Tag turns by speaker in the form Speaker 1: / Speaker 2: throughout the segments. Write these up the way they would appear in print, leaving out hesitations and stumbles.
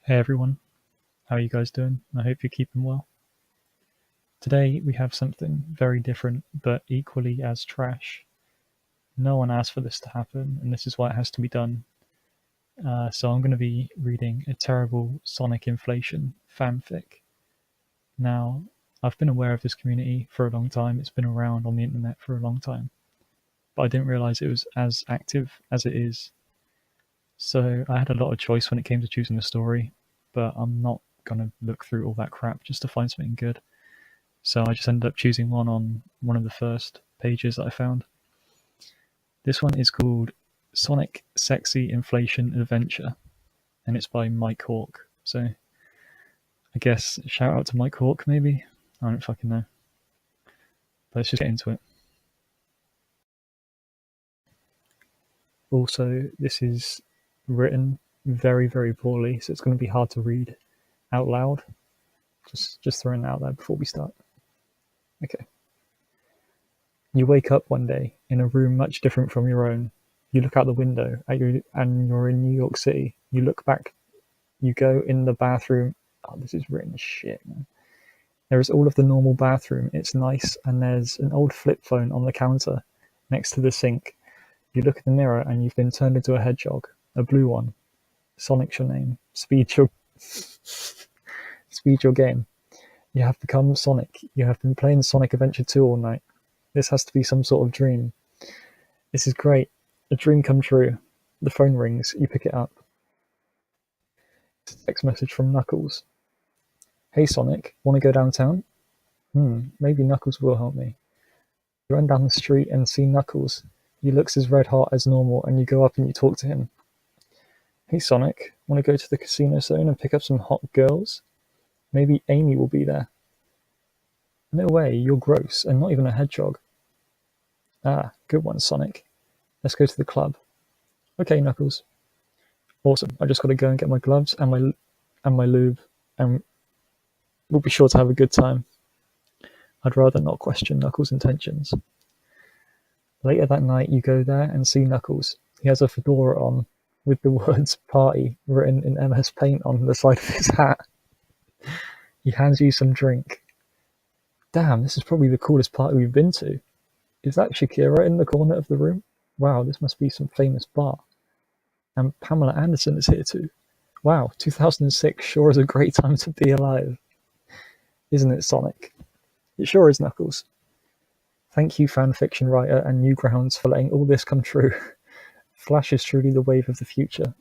Speaker 1: Hey everyone, how are you guys doing? I hope you're keeping well. Today we have something very different but equally as trash. No one asked for this to happen, and this is why it has to be done. So I'm going to be reading a terrible Sonic Inflation fanfic. Now, I've been aware of this community for a long time, it's been around on the internet for a long time, but I didn't realize it was as active as it is. So I had a lot of choice when it came to choosing a story, but I'm not going to look through all that crap just to find something good. So I just ended up choosing one on one of the first pages that I found. This one is called Sonic Sexy Inflation Adventure, and it's by Mike Hawk. So I guess shout out to Mike Hawk, maybe? I don't fucking know. But let's just get into it. Also, this is written very, very poorly, so it's going to be hard to read out loud. Just throwing it out there before we start. Okay. You wake up one day in a room much different from your own. You look out the window and you're in New York City. You look back, you go in the bathroom. Oh, this is written shit, man. There is all of the normal bathroom. It's nice, and there's an old flip phone on the counter next to the sink. You look in the mirror and you've been turned into a hedgehog, a blue one. Sonic's your name. Speed your game. You have become Sonic. You have been playing Sonic Adventure 2 all night. This has to be some sort of dream. This is great. A dream come true. The phone rings. You pick it up. It's a text message from Knuckles. Hey Sonic, want to go downtown? Maybe Knuckles will help me. You run down the street and see Knuckles. He looks as red hot as normal, and you go up and you talk to him. Hey Sonic, want to go to the casino zone and pick up some hot girls? Maybe Amy will be there. No way, you're gross, and not even a hedgehog. Ah, good one, Sonic. Let's go to the club. Okay, Knuckles. Awesome. I just got to go and get my gloves and my lube, and we'll be sure to have a good time. I'd rather not question Knuckles' intentions. Later that night, you go there and see Knuckles. He has a fedora on with the words "party" written in MS Paint on the side of his hat. He hands you some drink. Damn, this is probably the coolest party we've been to. Is that Shakira in the corner of the room? Wow, this must be some famous bar. And Pamela Anderson is here too. Wow, 2006 sure is a great time to be alive. Isn't it, Sonic? It sure is, Knuckles. Thank you, fanfiction writer and Newgrounds, for letting all this come true. Flash is truly the wave of the future.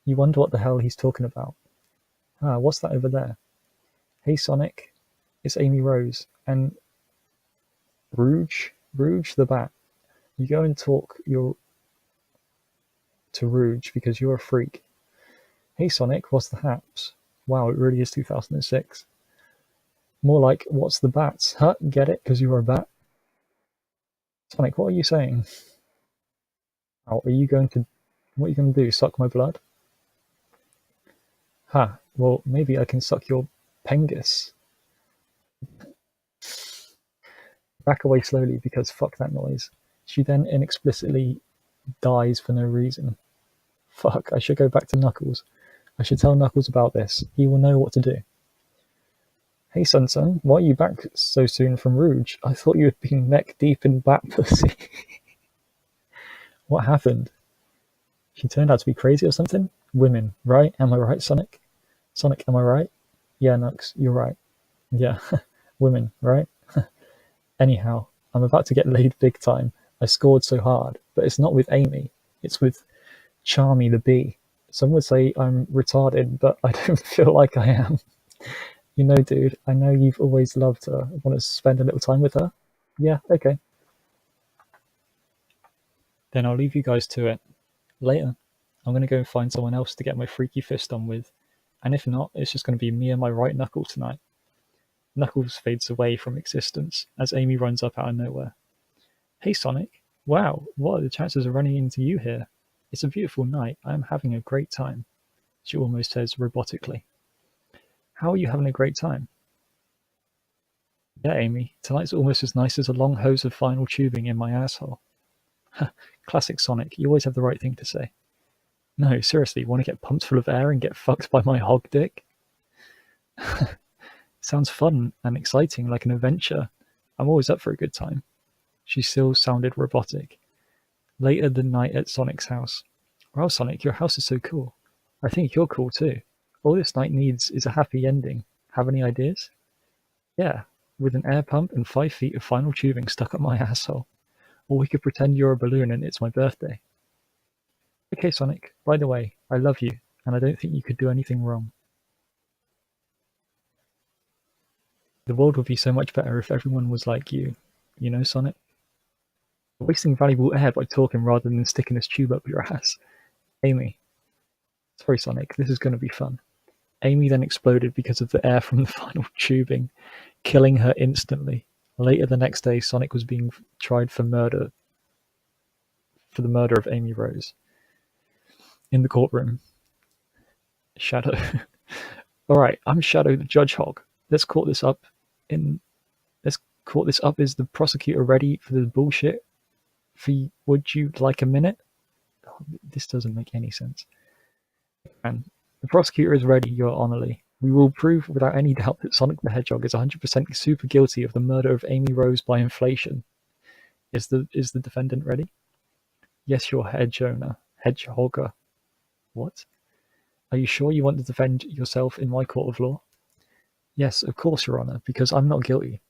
Speaker 1: You wonder what the hell he's talking about. Ah, what's that over there? Hey, Sonic. It's Amy Rose. And Rouge the Bat. You go and talk to Rouge because you're a freak. Hey Sonic, what's the haps? Wow, it really is 2006. More like, what's the bats? Huh? Get it? Because you're a bat? Sonic, what are you saying? Oh, what are you going to do? Suck my blood? Ha, well, maybe I can suck your pengus. Back away slowly because fuck that noise. She then inexplicably dies for no reason. Fuck, I should go back to Knuckles. I should tell Knuckles about this. He will know what to do. Hey Sun, why are you back so soon from Rouge? I thought you had been neck deep in bat pussy. What happened? She turned out to be crazy or something? Women, right? Am I right, Sonic? Sonic, am I right? Yeah, Nux, you're right. Yeah, women, right? Anyhow, I'm about to get laid big time. I scored so hard, but it's not with Amy. It's with Charmy the Bee. Some would say I'm retarded, but I don't feel like I am. You know, dude, I know you've always loved her. Want to spend a little time with her? Yeah, okay. Then I'll leave you guys to it. Later, I'm going to go and find someone else to get my freaky fist on with. And if not, it's just going to be me and my right knuckle tonight. Knuckles fades away from existence as Amy runs up out of nowhere. Hey Sonic, wow, what are the chances of running into you here? It's a beautiful night, I am having a great time, she almost says robotically. How are you having a great time? Yeah, Amy, tonight's almost as nice as a long hose of vinyl tubing in my asshole. Classic Sonic, you always have the right thing to say. No, seriously, want to get pumped full of air and get fucked by my hog dick? Sounds fun and exciting, like an adventure. I'm always up for a good time. She still sounded robotic. Later the night at Sonic's house. Wow, Sonic, your house is so cool. I think you're cool too. All this night needs is a happy ending. Have any ideas? Yeah, with an air pump and 5 feet of final tubing stuck up my asshole. Or we could pretend you're a balloon and it's my birthday. Okay, Sonic, by the way, I love you, and I don't think you could do anything wrong. The world would be so much better if everyone was like you. You know, Sonic? You're wasting valuable air by talking rather than sticking this tube up your ass. Amy. Sorry, Sonic, this is going to be fun. Amy then exploded because of the air from the final tubing, killing her instantly. Later the next day, Sonic was being tried for the murder of Amy Rose. In the courtroom. Shadow. Alright, I'm Shadow the Judge Hog. Let's caught this up. Is the prosecutor ready for the bullshit? Would you like a minute? Oh, this doesn't make any sense. And the prosecutor is ready, Your Honorly. We will prove without any doubt that Sonic the Hedgehog is 100% super guilty of the murder of Amy Rose by inflation. Is the defendant ready? Yes, Your Hedgehogger. What? Are you sure you want to defend yourself in my court of law? Yes, of course, Your Honor, because I'm not guilty.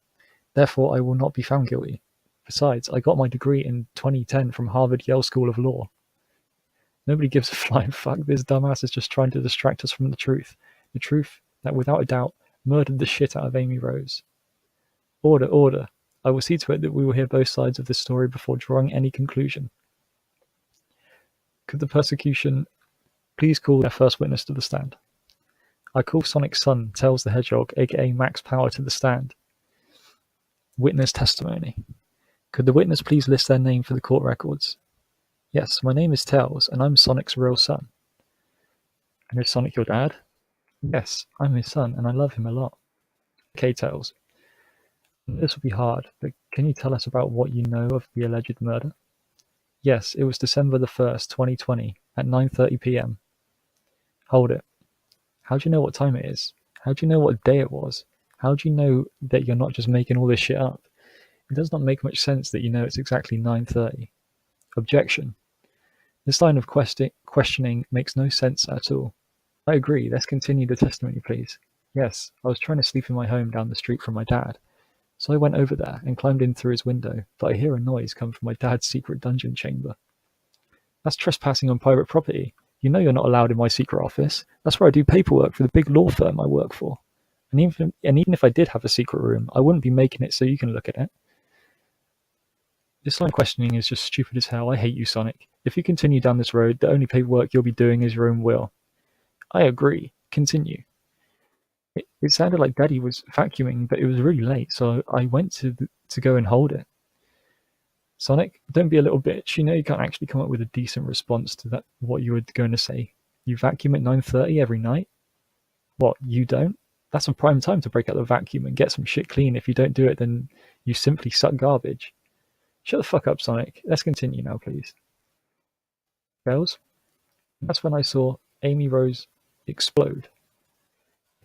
Speaker 1: Therefore, I will not be found guilty. Besides, I got my degree in 2010 from Harvard-Yale School of Law. Nobody gives a flying fuck. This dumbass is just trying to distract us from the truth. The truth that, without a doubt, murdered the shit out of Amy Rose. Order, order. I will see to it that we will hear both sides of this story before drawing any conclusion. Could the prosecution please call their first witness to the stand? I call Sonic's son, Tails the Hedgehog, aka Max Power, to the stand. Witness testimony. Could the witness please list their name for the court records? Yes, my name is Tails, and I'm Sonic's real son. And is Sonic your dad? Yes, I'm his son, and I love him a lot. Okay, Tails. This will be hard, but can you tell us about what you know of the alleged murder? Yes, it was December the 1st, 2020, at 9:30 p.m. Hold it. How do you know what time it is? How do you know what day it was? How do you know that you're not just making all this shit up? It does not make much sense that you know it's exactly 9:30. Objection. This line of questioning makes no sense at all. I agree. Let's continue the testimony, please. Yes, I was trying to sleep in my home down the street from my dad. So I went over there and climbed in through his window, but I hear a noise come from my dad's secret dungeon chamber. That's trespassing on private property. You know you're not allowed in my secret office. That's where I do paperwork for the big law firm I work for. And even if I did have a secret room, I wouldn't be making it so you can look at it. This line of questioning is just stupid as hell. I hate you, Sonic. If you continue down this road, the only paperwork you'll be doing is your own will. I agree. Continue. It sounded like Daddy was vacuuming, but it was really late, so I went to go and hold it. Sonic, don't be a little bitch. You know you can't actually come up with a decent response to that. What you were going to say. You vacuum at 9:30 every night? What, you don't? That's a prime time to break out the vacuum and get some shit clean. If you don't do it, then you simply suck garbage. Shut the fuck up, Sonic. Let's continue now, please. Bells? That's when I saw Amy Rose explode.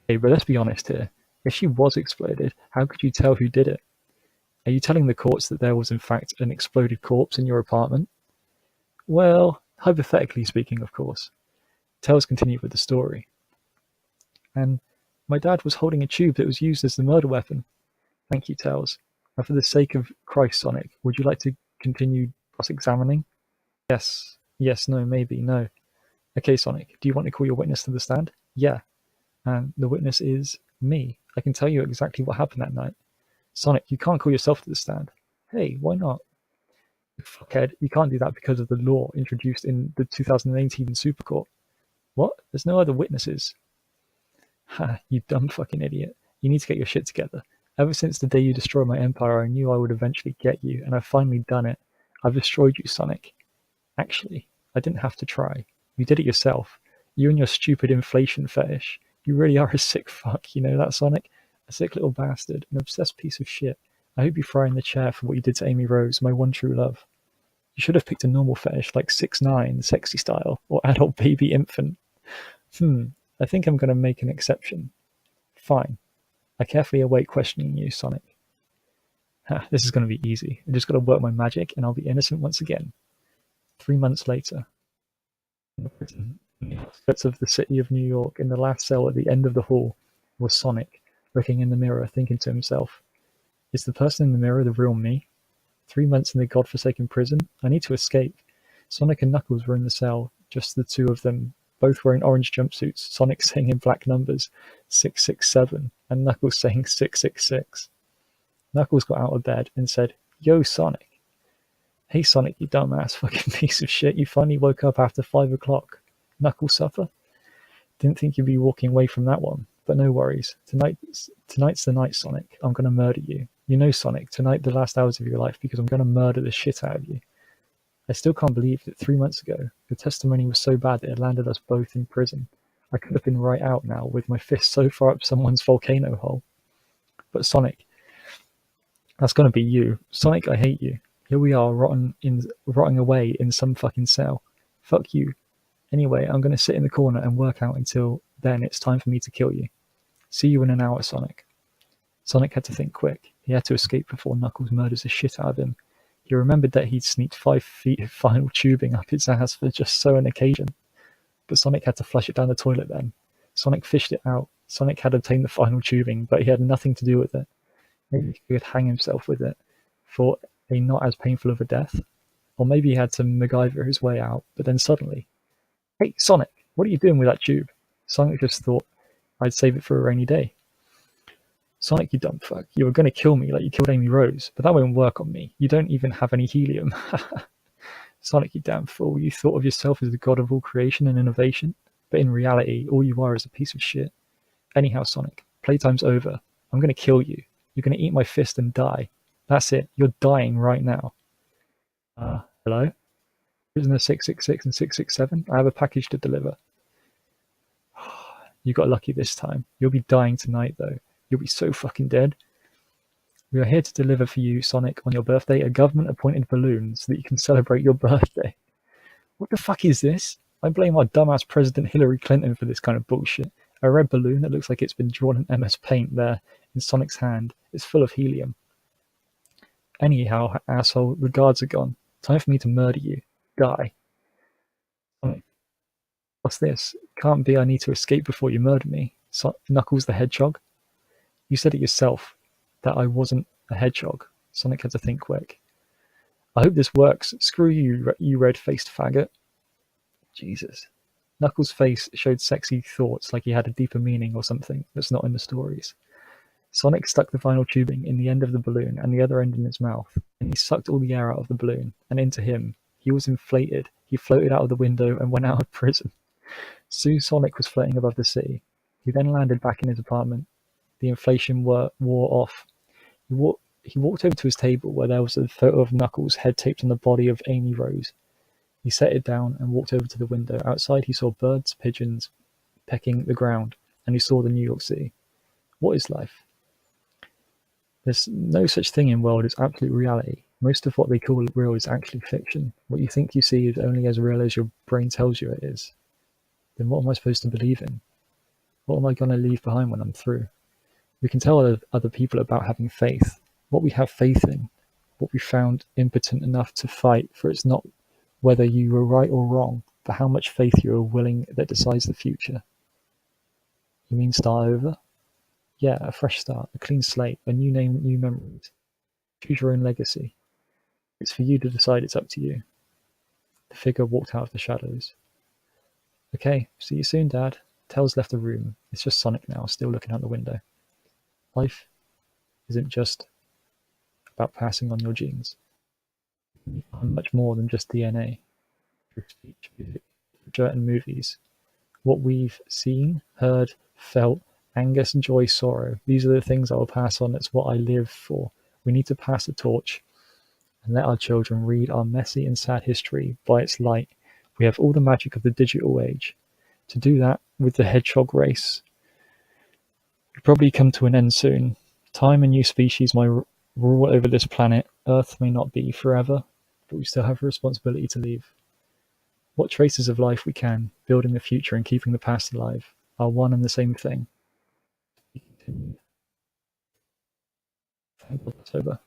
Speaker 1: Okay, but let's be honest here. If she was exploded, how could you tell who did it? Are you telling the courts that there was in fact an exploded corpse in your apartment? Well, hypothetically speaking, of course. Tails continued with the story. And my dad was holding a tube that was used as the murder weapon. Thank you, Tails. And for the sake of Christ, Sonic, would you like to continue cross-examining? Yes. Yes, no, maybe, no. Okay, Sonic, do you want to call your witness to the stand? Yeah. And the witness is me. I can tell you exactly what happened that night. Sonic, you can't call yourself to the stand. Hey, why not? Fuckhead, you can't do that because of the law introduced in the 2018 Super Court. What? There's no other witnesses. Ha, you dumb fucking idiot. You need to get your shit together. Ever since the day you destroyed my empire, I knew I would eventually get you, and I've finally done it. I've destroyed you, Sonic. Actually, I didn't have to try. You did it yourself. You and your stupid inflation fetish. You really are a sick fuck, you know that, Sonic? A sick little bastard, an obsessed piece of shit. I hope you fry in the chair for what you did to Amy Rose, my one true love. You should have picked a normal fetish like 6'9", sexy style, or adult baby infant. I think I'm going to make an exception. Fine. I carefully await questioning you, Sonic. This is going to be easy. I just got to work my magic and I'll be innocent once again. 3 months later. In the prison, in the outskirts of the city of New York, in the last cell at the end of the hall, was Sonic, looking in the mirror, thinking to himself, is the person in the mirror the real me? 3 months in the godforsaken prison? I need to escape. Sonic and Knuckles were in the cell, just the two of them, both wearing orange jumpsuits, Sonic saying in black numbers 667, and Knuckles saying 666. Knuckles got out of bed and said, Yo, Sonic. Hey, Sonic, you dumbass fucking piece of shit. You finally woke up after 5 o'clock. Knuckle supper? Didn't think you'd be walking away from that one. But no worries. Tonight's the night, Sonic. I'm going to murder you. You know, Sonic, tonight the last hours of your life because I'm going to murder the shit out of you. I still can't believe that 3 months ago, your testimony was so bad that it landed us both in prison. I could have been right out now with my fist so far up someone's volcano hole. But Sonic, that's going to be you. Sonic, I hate you. Here we are, rotting away in some fucking cell. Fuck you. Anyway, I'm going to sit in the corner and work out until then it's time for me to kill you. See you in an hour, Sonic. Sonic had to think quick. He had to escape before Knuckles murders the shit out of him. He remembered that he'd sneaked 5 feet of final tubing up his ass for just so an occasion. But Sonic had to flush it down the toilet then. Sonic fished it out. Sonic had obtained the final tubing, but he had nothing to do with it. Maybe he could hang himself with it for a not as painful of a death. Or maybe he had to MacGyver his way out, but then suddenly, hey, Sonic, what are you doing with that tube? Sonic just thought, I'd save it for a rainy day. Sonic, you dumb fuck, you were going to kill me like you killed Amy Rose, but that won't work on me. You don't even have any helium. Sonic, you damn fool, you thought of yourself as the god of all creation and innovation, but in reality, all you are is a piece of shit. Anyhow, Sonic, playtime's over. I'm going to kill you. You're going to eat my fist and die. That's it. You're dying right now. Hello? Prisoner 666 and 667? I have a package to deliver. You got lucky this time. You'll be dying tonight, though. You'll be so fucking dead. We are here to deliver for you, Sonic, on your birthday, a government-appointed balloon so that you can celebrate your birthday. What the fuck is this? I blame our dumbass President Hillary Clinton for this kind of bullshit. A red balloon that looks like it's been drawn in MS Paint there in Sonic's hand is full of helium. Anyhow, asshole, the guards are gone. Time for me to murder you. Die. Sonic. What's this? Can't be I need to escape before you murder me. Knuckles the Hedgehog? You said it yourself, that I wasn't a hedgehog. Sonic had to think quick. I hope this works. Screw you, you red-faced faggot. Jesus. Knuckles' face showed sexy thoughts like he had a deeper meaning or something that's not in the stories. Sonic stuck the final tubing in the end of the balloon and the other end in his mouth, and he sucked all the air out of the balloon, and into him. He was inflated. He floated out of the window and went out of prison. Soon Sonic was floating above the city. He then landed back in his apartment. The inflation wore off. He walked over to his table where there was a photo of Knuckles head taped on the body of Amy Rose. He set it down and walked over to the window. Outside he saw birds, pigeons, pecking the ground, and he saw the New York City. What is life? There's no such thing in world as absolute reality. Most of what they call real is actually fiction. What you think you see is only as real as your brain tells you it is. Then what am I supposed to believe in? What am I going to leave behind when I'm through? We can tell other people about having faith, what we have faith in, what we found impotent enough to fight, for it's not whether you were right or wrong, but how much faith you are willing that decides the future. You mean start over? Yeah, a fresh start, a clean slate, a new name, new memories. Choose your own legacy. It's for you to decide, it's up to you. The figure walked out of the shadows. Okay, see you soon, Dad. Tails left the room. It's just Sonic now, still looking out the window. Life isn't just about passing on your genes. I'm much more than just DNA. Through speech, music, literature, and movies. What we've seen, heard, felt, anger, joy, sorrow, these are the things I will pass on. It's what I live for. We need to pass the torch and let our children read our messy and sad history by its light. We have all the magic of the digital age. To do that with the hedgehog race, will probably come to an end soon. Time and new species may rule over this planet. Earth may not be forever. but we still have a responsibility to leave. What traces of life we can, building the future and keeping the past alive, are one and the same thing. Thank you. Over.